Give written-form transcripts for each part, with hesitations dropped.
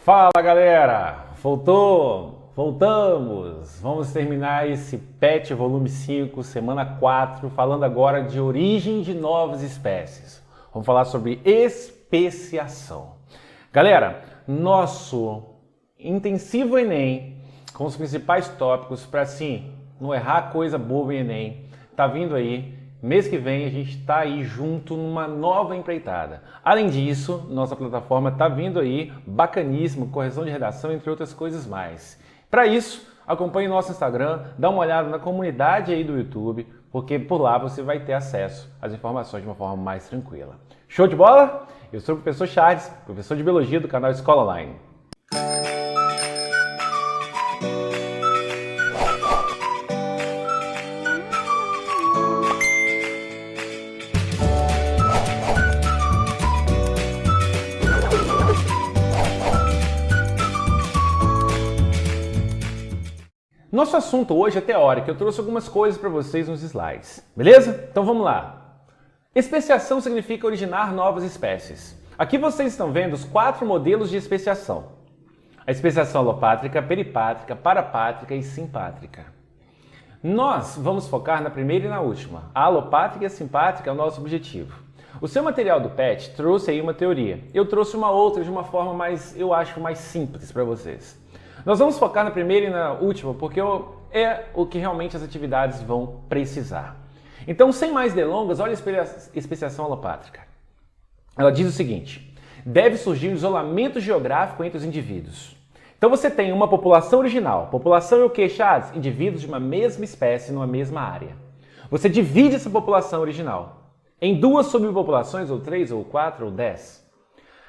Fala galera, voltamos! Vamos terminar esse PET volume 5, semana 4, falando agora de origem de novas espécies. Vamos falar sobre especiação. Galera, nosso intensivo Enem, com os principais tópicos para assim, não errar coisa boba em Enem, tá vindo aí. Mês que vem a gente está aí junto numa nova empreitada. Além disso, nossa plataforma está vindo aí bacaníssima, correção de redação, entre outras coisas mais. Para isso, acompanhe nosso Instagram, dá uma olhada na comunidade aí do YouTube, porque por lá você vai ter acesso às informações de uma forma mais tranquila. Show de bola? Eu sou o professor Charles, professor de Biologia do canal Escola Online. Nosso assunto hoje é teórico, eu trouxe algumas coisas para vocês nos slides, beleza? Então vamos lá. Especiação significa originar novas espécies. Aqui vocês estão vendo os 4 modelos de especiação. A especiação alopátrica, peripátrica, parapátrica e simpátrica. Nós vamos focar na primeira e na última. A alopátrica e a simpátrica é o nosso objetivo. O seu material do PET trouxe aí uma teoria. Eu trouxe uma outra de uma forma mais, eu acho, mais simples para vocês. Nós vamos focar na primeira e na última porque é o que realmente as atividades vão precisar. Então, sem mais delongas, olha a especiação alopátrica. Ela diz o seguinte: deve surgir um isolamento geográfico entre os indivíduos. Então você tem uma população original. População é o que, Charles? Indivíduos de uma mesma espécie numa mesma área. Você divide essa população original em 2 subpopulações, ou 3, ou 4, ou 10.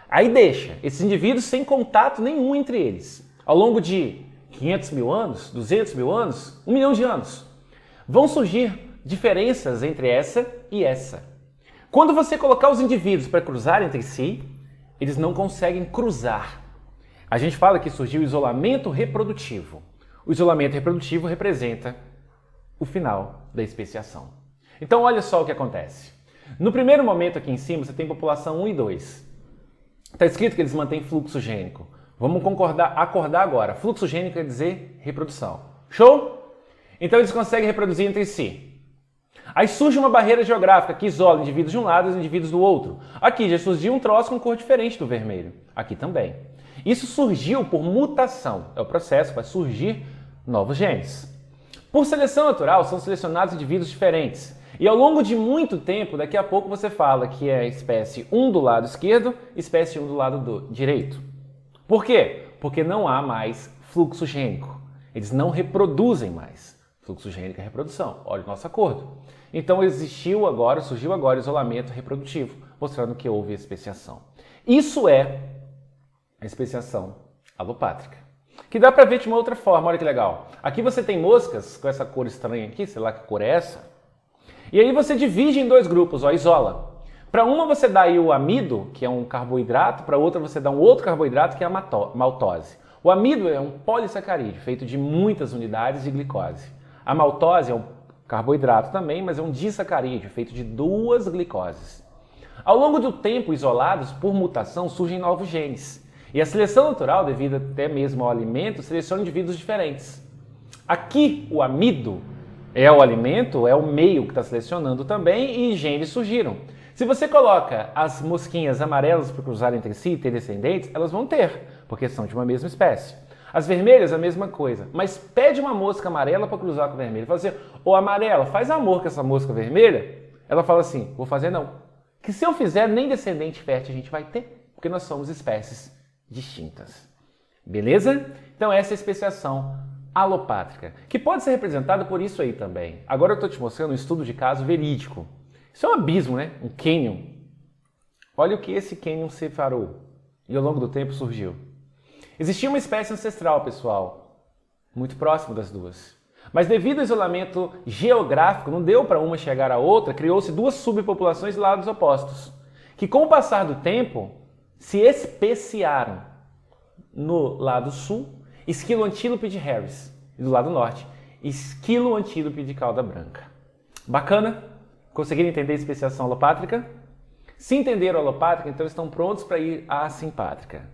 Aí deixa esses indivíduos sem contato nenhum entre eles. Ao longo de 500 mil anos, 200 mil anos, 1 milhão de anos, vão surgir diferenças entre essa e essa. Quando você colocar os indivíduos para cruzar entre si, eles não conseguem cruzar. A gente fala que surgiu o isolamento reprodutivo. O isolamento reprodutivo representa o final da especiação. Então olha só o que acontece. No primeiro momento aqui em cima você tem população 1 e 2. Está escrito que eles mantêm fluxo gênico. Vamos acordar agora. Fluxo gênico quer dizer reprodução. Show? Então eles conseguem reproduzir entre si. Aí surge uma barreira geográfica que isola indivíduos de um lado e os indivíduos do outro. Aqui já surgiu um troço com cor diferente do vermelho. Aqui também. Isso surgiu por mutação. É o processo que vai surgir novos genes. Por seleção natural, são selecionados indivíduos diferentes. E ao longo de muito tempo, daqui a pouco você fala que é espécie 1 do lado esquerdo, espécie 1 do lado direito. Por quê? Porque não há mais fluxo gênico. Eles não reproduzem mais. Fluxo gênico é reprodução. Olha o nosso acordo. Então surgiu agora isolamento reprodutivo, mostrando que houve especiação. Isso é a especiação alopátrica. Que dá para ver de uma outra forma, olha que legal. Aqui você tem moscas com essa cor estranha aqui, sei lá que cor é essa. E aí você divide em 2 grupos, ó, isola. Para uma você dá aí o amido, que é um carboidrato, para outra você dá um outro carboidrato, que é a maltose. O amido é um polissacarídeo, feito de muitas unidades de glicose. A maltose é um carboidrato também, mas é um disacarídeo, feito de 2 glicoses. Ao longo do tempo, isolados, por mutação, surgem novos genes. E a seleção natural, devido até mesmo ao alimento, seleciona indivíduos diferentes. Aqui, o amido é o alimento, é o meio que está selecionando também, e genes surgiram. Se você coloca as mosquinhas amarelas para cruzar entre si e ter descendentes, elas vão ter, porque são de uma mesma espécie. As vermelhas, a mesma coisa. Mas pede uma mosca amarela para cruzar com a vermelha. Fala assim: ô amarela, faz amor com essa mosca vermelha. Ela fala assim: vou fazer não. Que se eu fizer, nem descendente fértil a gente vai ter, porque nós somos espécies distintas. Beleza? Então essa é a especiação alopátrica, que pode ser representada por isso aí também. Agora eu estou te mostrando um estudo de caso verídico. Isso é um abismo, né? Um cânion. Olha o que esse cânion separou e ao longo do tempo surgiu. Existia uma espécie ancestral, pessoal, muito próximo das duas. Mas devido ao isolamento geográfico, não deu para uma chegar à outra, criou-se 2 subpopulações de lados opostos, que com o passar do tempo se especiaram. No lado sul, Esquiloantílope de Harris, e do lado norte, Esquiloantílope de cauda branca. Bacana? Conseguiram entender a especiação alopátrica? Se entenderam a alopátrica, então estão prontos para ir à simpátrica.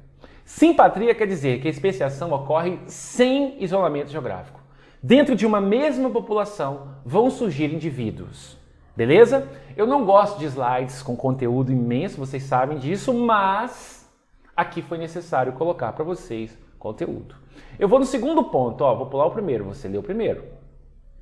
Simpatria quer dizer que a especiação ocorre sem isolamento geográfico. Dentro de uma mesma população vão surgir indivíduos. Beleza? Eu não gosto de slides com conteúdo imenso, vocês sabem disso, mas aqui foi necessário colocar para vocês conteúdo. Eu vou no segundo ponto, vou pular o primeiro, você lê o primeiro.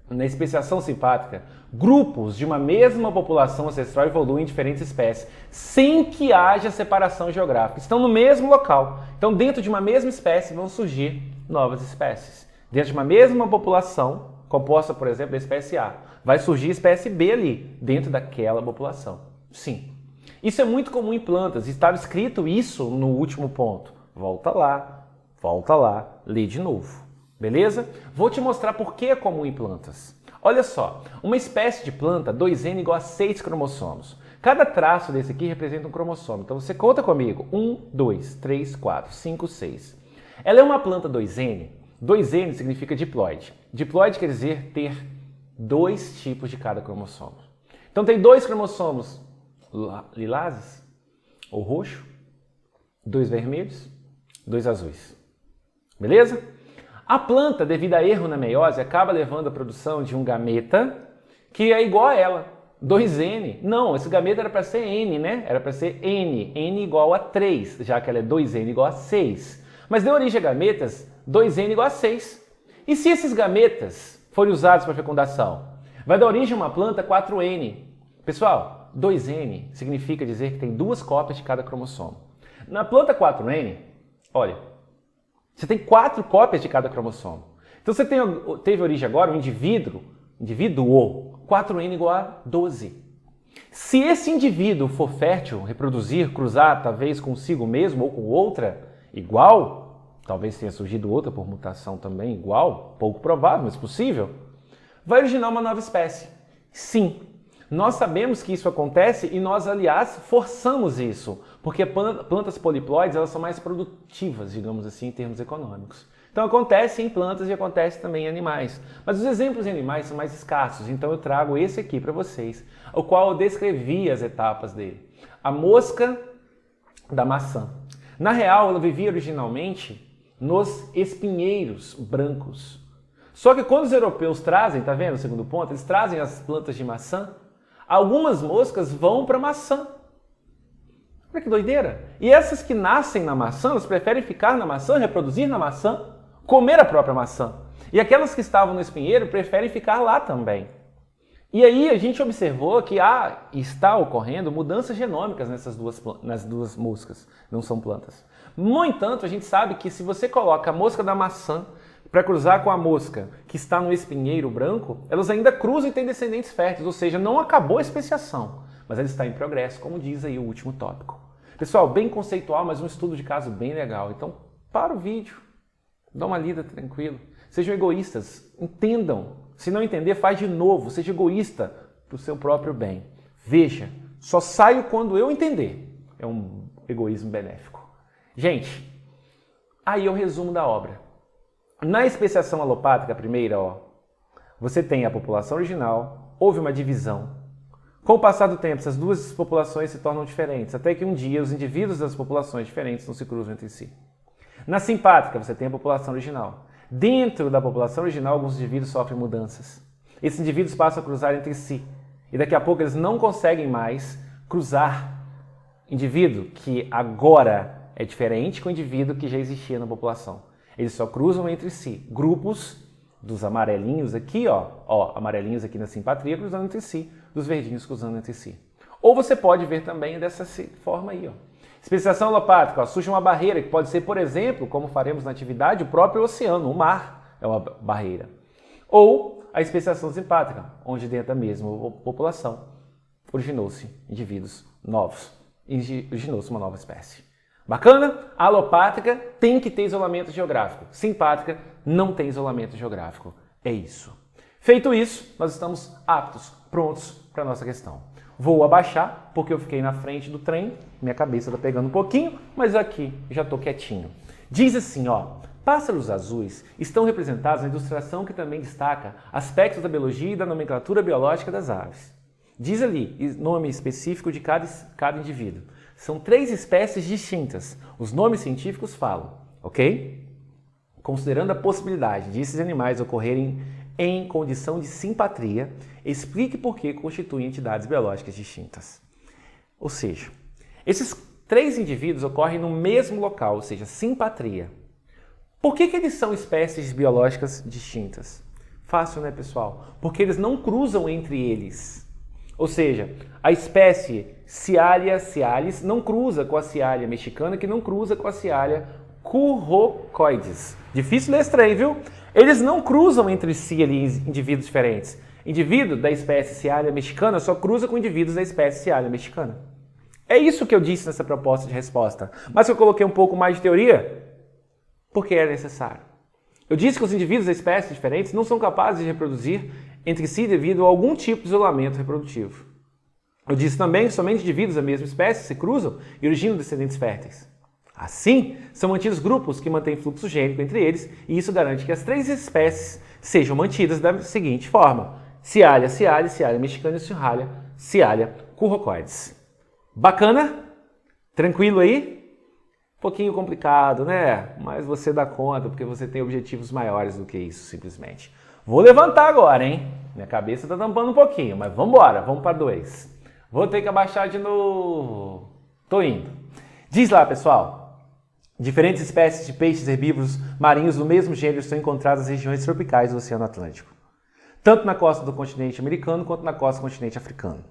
Na especiação simpátrica, grupos de uma mesma população ancestral evoluem em diferentes espécies, sem que haja separação geográfica. Estão no mesmo local. Então, dentro de uma mesma espécie vão surgir novas espécies. Dentro de uma mesma população, composta, por exemplo, da espécie A, vai surgir a espécie B ali, dentro daquela população. Sim. Isso é muito comum em plantas. Estava escrito isso no último ponto. Volta lá, lê de novo. Beleza? Vou te mostrar por que é comum em plantas. Olha só, uma espécie de planta, 2N igual a 6 cromossomos. Cada traço desse aqui representa um cromossomo. Então você conta comigo. 1, 2, 3, 4, 5, 6. Ela é uma planta 2N. 2N significa diploide. Diploide quer dizer ter 2 tipos de cada cromossomo. Então tem 2 cromossomos lilazes ou roxo, 2 vermelhos, 2 azuis. Beleza? A planta, devido a erro na meiose, acaba levando à produção de um gameta que é igual a ela, 2N. Não, esse gameta era para ser N, né? Era para ser N, N igual a 3, já que ela é 2N igual a 6. Mas deu origem a gametas 2N igual a 6. E se esses gametas forem usados para fecundação? Vai dar origem a uma planta 4N. Pessoal, 2N significa dizer que tem 2 cópias de cada cromossomo. Na planta 4N, olha, você tem 4 cópias de cada cromossomo. Então você teve origem agora um indivíduo, 4N igual a 12. Se esse indivíduo for fértil, reproduzir, cruzar, talvez consigo mesmo ou com outra igual, talvez tenha surgido outra por mutação também igual, pouco provável, mas possível, vai originar uma nova espécie. Sim, nós sabemos que isso acontece e nós, aliás, forçamos isso, porque plantas poliploides elas são mais produtivas, digamos assim, em termos econômicos. Então acontece em plantas e acontece também em animais. Mas os exemplos em animais são mais escassos, então eu trago esse aqui para vocês, o qual eu descrevi as etapas dele. A mosca da maçã. Na real, ela vivia originalmente nos espinheiros brancos. Só que quando os europeus trazem, tá vendo o segundo ponto? Eles trazem as plantas de maçã. Algumas moscas vão para a maçã. Olha que doideira. E essas que nascem na maçã, elas preferem ficar na maçã, reproduzir na maçã, comer a própria maçã. E aquelas que estavam no espinheiro preferem ficar lá também. E aí a gente observou que está ocorrendo mudanças genômicas nas duas moscas, não são plantas. No entanto, a gente sabe que se você coloca a mosca da maçã para cruzar com a mosca que está no espinheiro branco, elas ainda cruzam e têm descendentes férteis, ou seja, não acabou a especiação, mas ela está em progresso, como diz aí o último tópico. Pessoal, bem conceitual, mas um estudo de caso bem legal. Então, para o vídeo, dá uma lida tranquilo. Sejam egoístas, entendam. Se não entender, faz de novo. Seja egoísta para o seu próprio bem. Veja, só saio quando eu entender. É um egoísmo benéfico. Gente, aí é o resumo da obra. Na especiação alopátrica, primeira, você tem a população original, houve uma divisão. Com o passar do tempo, essas duas populações se tornam diferentes, até que um dia os indivíduos das populações diferentes não se cruzam entre si. Na simpátrica, você tem a população original. Dentro da população original, alguns indivíduos sofrem mudanças. Esses indivíduos passam a cruzar entre si. E daqui a pouco eles não conseguem mais cruzar indivíduo que agora é diferente com o indivíduo que já existia na população. Eles só cruzam entre si. Grupos dos amarelinhos aqui, amarelinhos aqui na simpatria cruzando entre si, dos verdinhos cruzando entre si. Ou você pode ver também dessa forma aí, Especiação alopátrica, surge uma barreira que pode ser, por exemplo, como faremos na atividade, o próprio oceano, o mar é uma barreira. Ou a especiação simpátrica, onde dentro da mesma população originou-se indivíduos novos, originou-se uma nova espécie. Bacana? A alopátrica tem que ter isolamento geográfico. Simpátrica não tem isolamento geográfico. É isso. Feito isso, nós estamos aptos, prontos para a nossa questão. Vou abaixar, porque eu fiquei na frente do trem, minha cabeça está pegando um pouquinho, mas aqui já estou quietinho. Diz assim, pássaros azuis estão representados na ilustração que também destaca aspectos da biologia e da nomenclatura biológica das aves. Diz ali nome específico de cada indivíduo. São 3 espécies distintas. Os nomes científicos falam, ok? Considerando a possibilidade de esses animais ocorrerem em condição de simpatria, explique por que constituem entidades biológicas distintas. Ou seja, esses 3 indivíduos ocorrem no mesmo local, ou seja, simpatria. Por que eles são espécies biológicas distintas? Fácil, né, pessoal? Porque eles não cruzam entre eles. Ou seja, a espécie Cialia cialis não cruza com a Cialia mexicana, que não cruza com a Cialia currocoides. Difícil ler estranho, viu? Eles não cruzam entre si ali indivíduos diferentes. Indivíduo da espécie Cialia mexicana só cruza com indivíduos da espécie Cialia mexicana. É isso que eu disse nessa proposta de resposta. Mas eu coloquei um pouco mais de teoria porque é necessário. Eu disse que os indivíduos da espécie diferentes não são capazes de reproduzir entre si devido a algum tipo de isolamento reprodutivo. Eu disse também que somente indivíduos da mesma espécie se cruzam e originam descendentes férteis. Assim, são mantidos grupos que mantêm fluxo gênico entre eles e isso garante que as 3 espécies sejam mantidas da seguinte forma: Cialia cialis, Cialia mexicana e Cialia currocoides. Bacana? Tranquilo aí? Um pouquinho complicado, né? Mas você dá conta porque você tem objetivos maiores do que isso, simplesmente. Vou levantar agora, hein? Minha cabeça está tampando um pouquinho, mas vamos embora, vamos para 2. Vou ter que abaixar de novo. Tô indo. Diz lá, pessoal. Diferentes espécies de peixes herbívoros marinhos do mesmo gênero estão encontradas nas regiões tropicais do Oceano Atlântico, tanto na costa do continente americano quanto na costa do continente africano.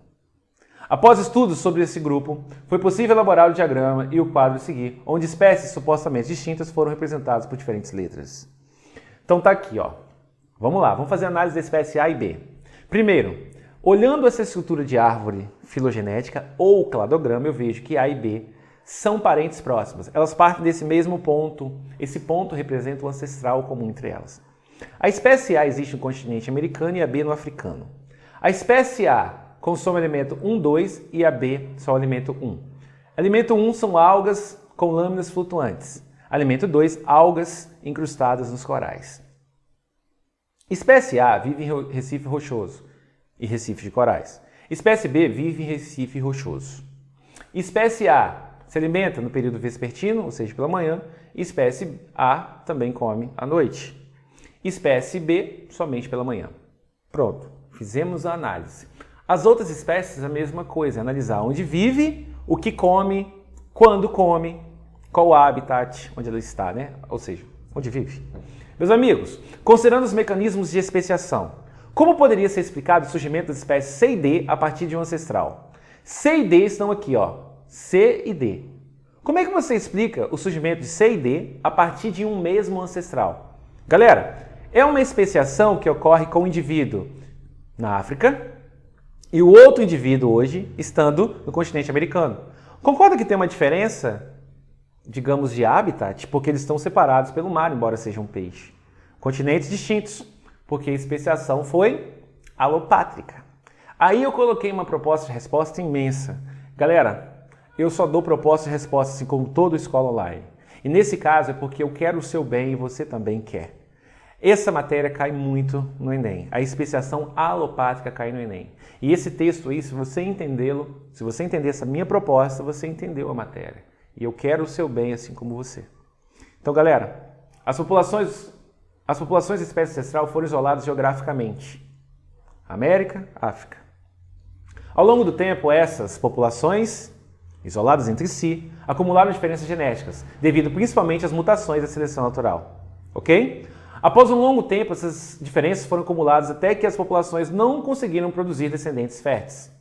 Após estudos sobre esse grupo, foi possível elaborar o diagrama e o quadro a seguir, onde espécies supostamente distintas foram representadas por diferentes letras. Então tá aqui, ó. Vamos lá, vamos fazer a análise da espécie A e B. Primeiro, olhando essa estrutura de árvore filogenética ou cladograma, eu vejo que A e B são parentes próximas. Elas partem desse mesmo ponto. Esse ponto representa o ancestral comum entre elas. A espécie A existe no continente americano e a B no africano. A espécie A consome alimento 1, 2 e a B só alimento 1. Alimento 1 são algas com lâminas flutuantes. Alimento 2, algas incrustadas nos corais. Espécie A vive em recife rochoso e recife de corais. Espécie B vive em recife rochoso. Espécie A se alimenta no período vespertino, ou seja, pela manhã. Espécie A também come à noite. Espécie B somente pela manhã. Pronto, fizemos a análise. As outras espécies, a mesma coisa, analisar onde vive, o que come, quando come, qual o habitat onde ela está, né? Ou seja, onde vive. Meus amigos, considerando os mecanismos de especiação, como poderia ser explicado o surgimento das espécies C e D a partir de um ancestral? C e D estão aqui, ó. C e D. Como é que você explica o surgimento de C e D a partir de um mesmo ancestral? Galera, é uma especiação que ocorre com o indivíduo na África e o outro indivíduo hoje estando no continente americano. Concorda que tem uma diferença, digamos, de habitat, porque eles estão separados pelo mar, embora sejam um peixe. Continentes distintos, porque a especiação foi alopátrica. Aí eu coloquei uma proposta de resposta imensa. Galera, eu só dou proposta de resposta assim como toda escola online. E nesse caso é porque eu quero o seu bem e você também quer. Essa matéria cai muito no Enem. A especiação alopátrica cai no Enem. E esse texto aí, se você entendê-lo, se você entender essa minha proposta, você entendeu a matéria. E eu quero o seu bem assim como você. Então, galera, as populações da espécie ancestral foram isoladas geograficamente. América, África. Ao longo do tempo, essas populações, isoladas entre si, acumularam diferenças genéticas, devido principalmente às mutações da seleção natural. Ok? Após um longo tempo, essas diferenças foram acumuladas até que as populações não conseguiram produzir descendentes férteis.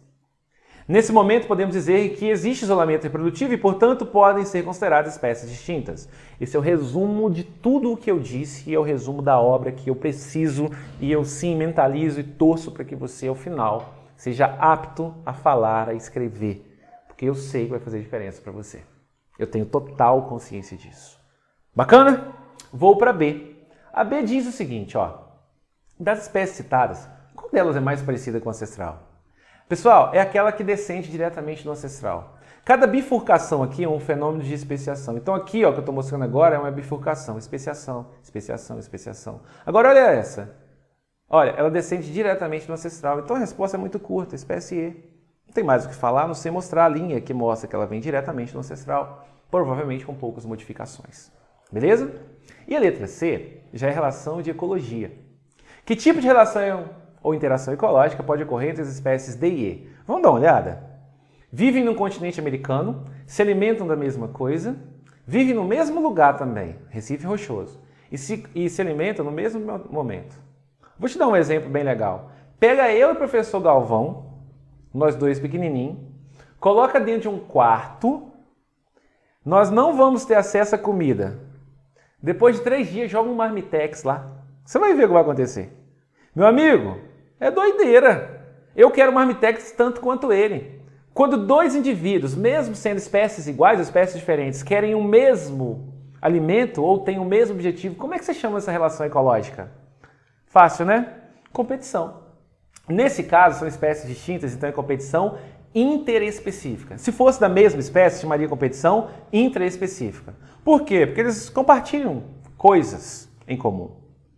Nesse momento, podemos dizer que existe isolamento reprodutivo e, portanto, podem ser consideradas espécies distintas. Esse é o resumo de tudo o que eu disse e é o resumo da obra que eu preciso e eu sim mentalizo e torço para que você, ao final, seja apto a falar, a escrever, porque eu sei que vai fazer diferença para você. Eu tenho total consciência disso. Bacana? Vou para B. A B diz o seguinte, ó, das espécies citadas, qual delas é mais parecida com o ancestral? Pessoal, é aquela que descende diretamente do ancestral. Cada bifurcação aqui é um fenômeno de especiação. Então aqui, ó, que eu estou mostrando agora é uma bifurcação, especiação, especiação, especiação. Agora olha essa. Olha, ela descende diretamente do ancestral. Então a resposta é muito curta, espécie E. tem mais o que falar, não sei mostrar a linha que mostra que ela vem diretamente do ancestral, provavelmente com poucas modificações. Beleza? E a letra C já é relação de ecologia. Que tipo de relação ou interação ecológica pode ocorrer entre as espécies D e E? Vamos dar uma olhada? Vivem no continente americano, se alimentam da mesma coisa, vivem no mesmo lugar também, Recife Rochoso, e se alimentam no mesmo momento. Vou te dar um exemplo bem legal. Pega eu e o professor Galvão, nós dois pequenininhos, coloca dentro de um quarto, nós não vamos ter acesso à comida. Depois de 3 dias, joga um marmitex lá. Você vai ver o que vai acontecer. Meu amigo, é doideira. Eu quero marmitex tanto quanto ele. Quando 2 indivíduos, mesmo sendo espécies iguais ou espécies diferentes, querem o mesmo alimento ou têm o mesmo objetivo, como é que você chama essa relação ecológica? Fácil, né? Competição. Nesse caso, são espécies distintas, então é competição interespecífica. Se fosse da mesma espécie, chamaria competição intraespecífica. Por quê? Porque eles compartilham coisas em comum.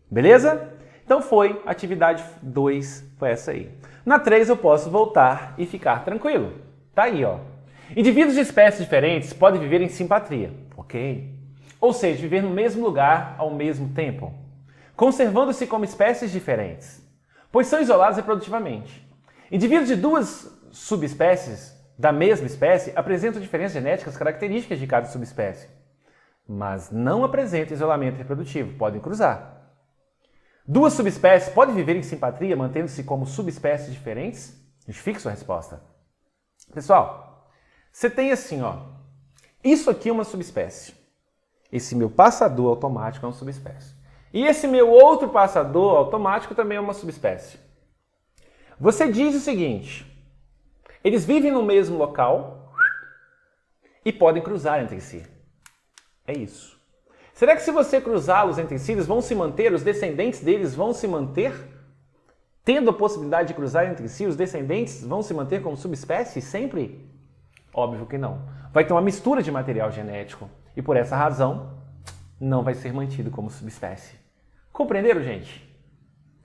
Beleza? Então foi, atividade 2 foi essa aí. Na 3 eu posso voltar e ficar tranquilo. Tá aí, ó. Indivíduos de espécies diferentes podem viver em simpatria, ok? Ou seja, viver no mesmo lugar ao mesmo tempo, conservando-se como espécies diferentes, pois são isolados reprodutivamente. Indivíduos de 2 subespécies da mesma espécie apresentam diferenças genéticas características de cada subespécie, mas não apresentam isolamento reprodutivo, podem cruzar. 2 subespécies podem viver em simpatia, mantendo-se como subespécies diferentes? Justifique sua resposta. Pessoal, você tem assim, ó, isso aqui é uma subespécie. Esse meu passador automático é uma subespécie. E esse meu outro passador automático também é uma subespécie. Você diz o seguinte, eles vivem no mesmo local e podem cruzar entre si. É isso. Será que se você cruzá-los entre si, eles vão se manter, os descendentes deles vão se manter? Tendo a possibilidade de cruzar entre si, os descendentes vão se manter como subespécie sempre? Óbvio que não. Vai ter uma mistura de material genético e por essa razão não vai ser mantido como subespécie. Compreenderam, gente?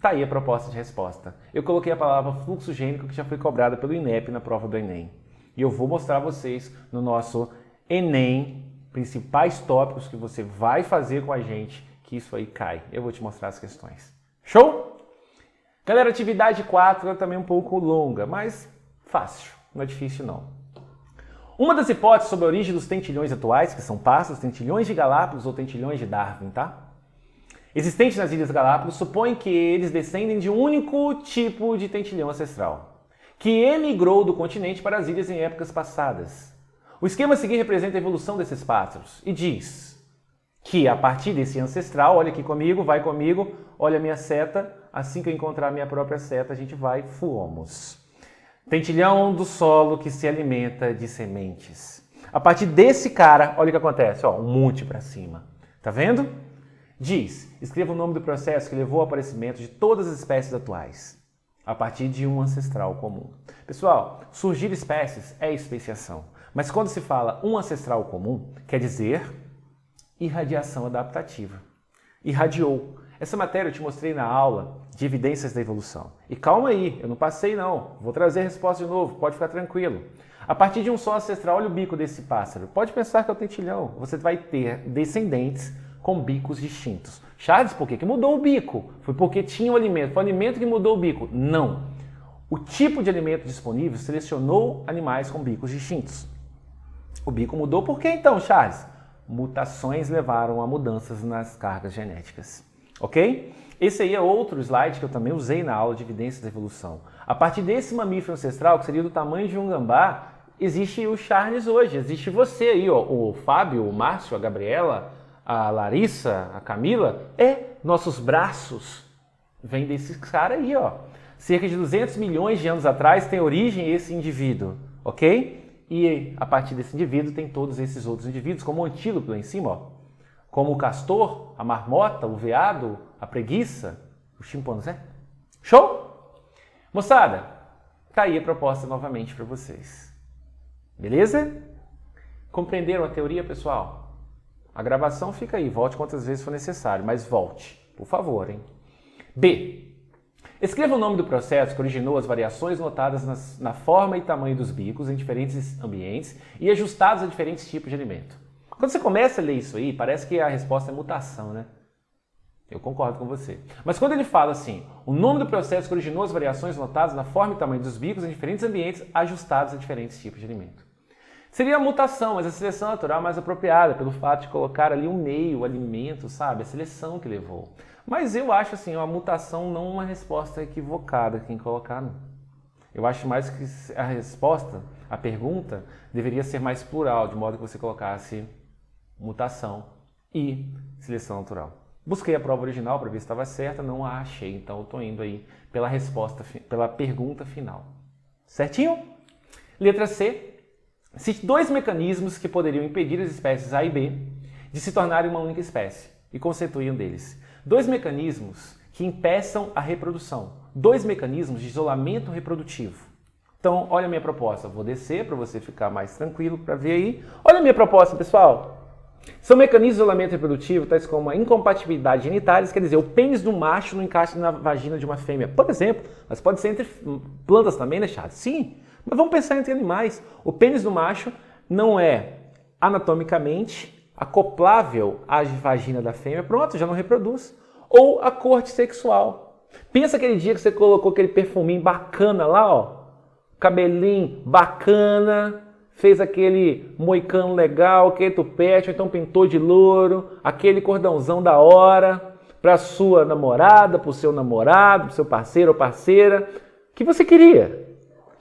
Tá aí a proposta de resposta. Eu coloquei a palavra fluxo gênico que já foi cobrada pelo INEP na prova do Enem. E eu vou mostrar a vocês no nosso Enem principais tópicos que você vai fazer com a gente, que isso aí cai. Eu vou te mostrar as questões. Show? Galera, atividade 4 é também um pouco longa, mas fácil, não é difícil não. Uma das hipóteses sobre a origem dos tentilhões atuais, que são pássaros, tentilhões de Galápagos ou tentilhões de Darwin, tá? Existentes nas Ilhas Galápagos, supõe que eles descendem de um único tipo de tentilhão ancestral, que emigrou do continente para as ilhas em épocas passadas. O esquema a seguir representa a evolução desses pássaros e diz que a partir desse ancestral, olha aqui comigo, vai comigo, olha a minha seta, assim que eu encontrar a minha própria seta, a gente vai, fomos. Tentilhão do solo que se alimenta de sementes. A partir desse cara, olha o que acontece, ó, um monte para cima. Tá vendo? Diz, escreva o nome do processo que levou ao aparecimento de todas as espécies atuais, a partir de um ancestral comum. Pessoal, surgir espécies é especiação. Mas quando se fala um ancestral comum, quer dizer irradiação adaptativa. Irradiou. Essa matéria eu te mostrei na aula de evidências da evolução. E calma aí, eu não passei não. Vou trazer a resposta de novo, pode ficar tranquilo. A partir de um só ancestral, olha o bico desse pássaro. Pode pensar que é o tentilhão. Você vai ter descendentes com bicos distintos. Charles, por que mudou o bico? Foi porque tinha o alimento. Foi o alimento que mudou o bico? Não. O tipo de alimento disponível selecionou animais com bicos distintos. O bico mudou por quê então, Charles? Mutações levaram a mudanças nas cargas genéticas. Ok? Esse aí é outro slide que eu também usei na aula de evidências da evolução. A partir desse mamífero ancestral, que seria do tamanho de um gambá, existe o Charles hoje. Existe você aí, ó, o Fábio, o Márcio, a Gabriela, a Larissa, a Camila. Nossos braços vêm desse cara aí, ó. Cerca de 200 milhões de anos atrás tem origem esse indivíduo, ok? E a partir desse indivíduo tem todos esses outros indivíduos, como o antílope lá em cima, ó. Como o castor, a marmota, o veado, a preguiça, o chimpanzé. Show? Moçada, tá aí a proposta novamente para vocês. Beleza? Compreenderam a teoria, pessoal? A gravação fica aí, volte quantas vezes for necessário, mas volte, por favor, hein? B. Escreva o nome do processo que originou as variações notadas na forma e tamanho dos bicos em diferentes ambientes e ajustados a diferentes tipos de alimento. Quando você começa a ler isso aí, parece que a resposta é mutação, né? Eu concordo com você. Mas quando ele fala assim, o nome do processo que originou as variações notadas na forma e tamanho dos bicos em diferentes ambientes ajustados a diferentes tipos de alimento. Seria a mutação, mas a seleção natural é mais apropriada, pelo fato de colocar ali um meio, o alimento, sabe? A seleção que levou. Mas eu acho assim, a mutação não uma resposta equivocada quem colocar, não. Eu acho mais que a resposta, a pergunta, deveria ser mais plural, de modo que você colocasse mutação e seleção natural. Busquei a prova original para ver se estava certa, não a achei, então eu estou indo aí pela resposta, pela pergunta final. Certinho? Letra C. Cite 2 mecanismos que poderiam impedir as espécies A e B de se tornarem uma única espécie e conceitue um deles. 2 mecanismos que impeçam a reprodução. 2 mecanismos de isolamento reprodutivo. Então, olha a minha proposta. Vou descer para você ficar mais tranquilo para ver aí. Olha a minha proposta, pessoal. São mecanismos de isolamento reprodutivo, tais como a incompatibilidade genitális, quer dizer, o pênis do macho não encaixa na vagina de uma fêmea. Por exemplo, mas pode ser entre plantas também, né, chato? Sim, mas vamos pensar entre animais. O pênis do macho não é anatomicamente acoplável à vagina da fêmea, pronto, já não reproduz. Ou a corte sexual. Pensa aquele dia que você colocou aquele perfuminho bacana lá, ó, cabelinho bacana, fez aquele moicano legal, aquele tupete, ou então pintou de louro, aquele cordãozão da hora para sua namorada, para o seu namorado, para o seu parceiro ou parceira, que você queria.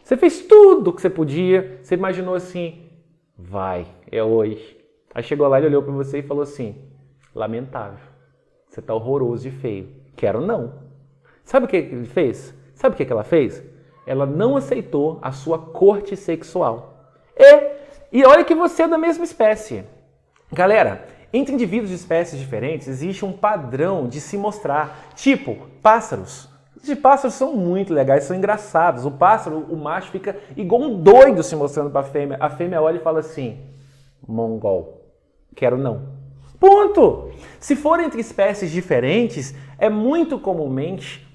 Você fez tudo o que você podia, você imaginou assim, vai, é hoje. Aí chegou lá, ele olhou para você e falou assim, lamentável, você está horroroso e feio, quero não. Sabe o que ele fez? Sabe o que ela fez? Ela não aceitou a sua corte sexual. E olha que você é da mesma espécie. Galera, entre indivíduos de espécies diferentes existe um padrão de se mostrar. Tipo, pássaros. Os pássaros são muito legais, são engraçados. O pássaro, o macho, fica igual um doido se mostrando para a fêmea. A fêmea olha e fala assim, mongol, quero não. Ponto! Se for entre espécies diferentes, é muito comumente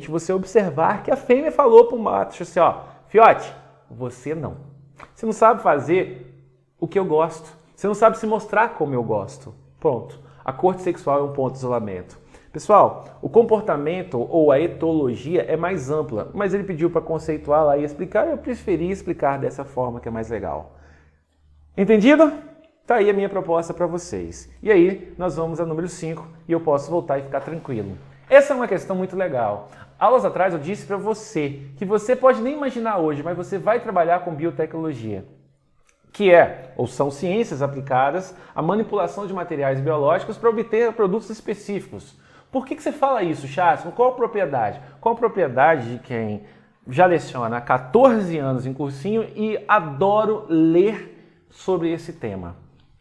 você observar que a fêmea falou para o macho assim, ó, fiote, você não. Você não sabe fazer o que eu gosto. Você não sabe se mostrar como eu gosto. Pronto. A corte sexual é um ponto de isolamento. Pessoal, o comportamento ou a etologia é mais ampla, mas ele pediu para conceituar lá e explicar, e eu preferi explicar dessa forma que é mais legal. Entendido? Tá aí a minha proposta para vocês. E aí, nós vamos ao número 5 e eu posso voltar e ficar tranquilo. Essa é uma questão muito legal. Aulas atrás eu disse para você que você pode nem imaginar hoje, mas você vai trabalhar com biotecnologia, que ou são ciências aplicadas à manipulação de materiais biológicos para obter produtos específicos. Por que você fala isso, Chasco? Qual a propriedade? Qual a propriedade de quem já leciona há 14 anos em cursinho e adoro ler sobre esse tema?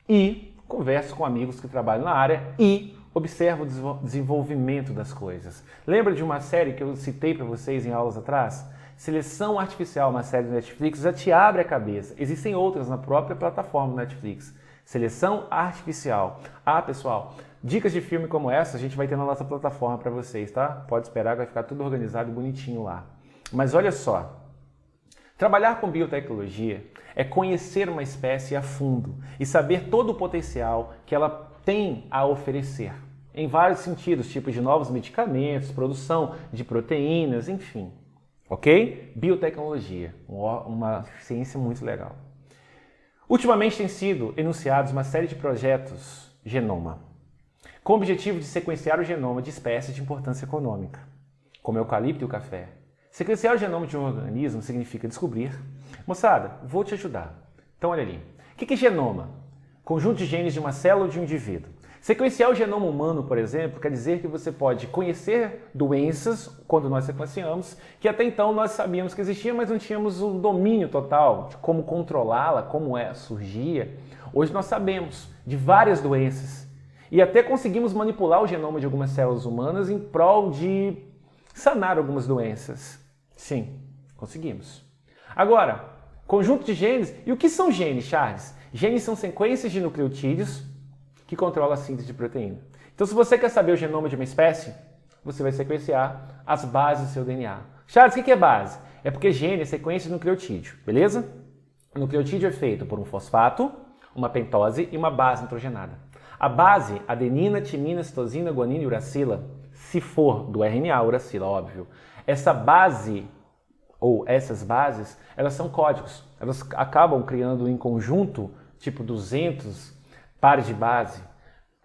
E converso com amigos que trabalham na área e observo o desenvolvimento das coisas. Lembra de uma série que eu citei para vocês em aulas atrás? Seleção Artificial, uma série do Netflix, já te abre a cabeça. Existem outras na própria plataforma do Netflix. Seleção Artificial. Ah, pessoal, dicas de filme como essa a gente vai ter na nossa plataforma para vocês, tá? Pode esperar que vai ficar tudo organizado e bonitinho lá. Mas olha só, trabalhar com biotecnologia é conhecer uma espécie a fundo e saber todo o potencial que ela tem a oferecer, em vários sentidos, tipos de novos medicamentos, produção de proteínas, enfim. Ok? Biotecnologia, uma ciência muito legal. Ultimamente tem sido enunciados uma série de projetos genoma, com o objetivo de sequenciar o genoma de espécies de importância econômica, como o eucalipto e o café. Sequenciar o genoma de um organismo significa descobrir. Moçada, vou te ajudar. Então olha ali. O que é genoma? Conjunto de genes de uma célula ou de um indivíduo. Sequenciar o genoma humano, por exemplo, quer dizer que você pode conhecer doenças, quando nós sequenciamos, que até então nós sabíamos que existiam, mas não tínhamos o domínio total de como controlá-la, como surgia. Hoje nós sabemos de várias doenças e até conseguimos manipular o genoma de algumas células humanas em prol de sanar algumas doenças. Sim, conseguimos. Agora, conjunto de genes. E o que são genes, Charles? Genes são sequências de nucleotídeos que controlam a síntese de proteína. Então, se você quer saber o genoma de uma espécie, você vai sequenciar as bases do seu DNA. Charles, o que é base? É porque gene é sequência de nucleotídeo, beleza? O nucleotídeo é feito por um fosfato, uma pentose e uma base nitrogenada. A base, adenina, timina, citosina, guanina e uracila, se for do RNA, uracila, óbvio. Essa base, ou essas bases, elas são códigos. Elas acabam criando em conjunto, tipo 200 pares de base,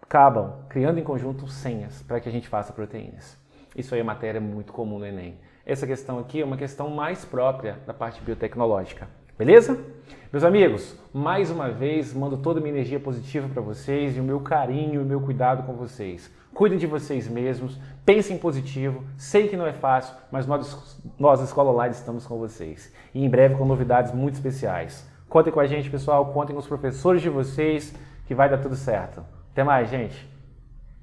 acabam criando em conjunto senhas para que a gente faça proteínas. Isso aí é matéria muito comum no Enem. Essa questão aqui é uma questão mais própria da parte biotecnológica. Beleza? Meus amigos, mais uma vez, mando toda a minha energia positiva para vocês e o meu carinho e o meu cuidado com vocês. Cuidem de vocês mesmos, pensem positivo, sei que não é fácil, mas nós Escola Online, estamos com vocês. E em breve com novidades muito especiais. Contem com a gente, pessoal, contem com os professores de vocês, que vai dar tudo certo. Até mais, gente!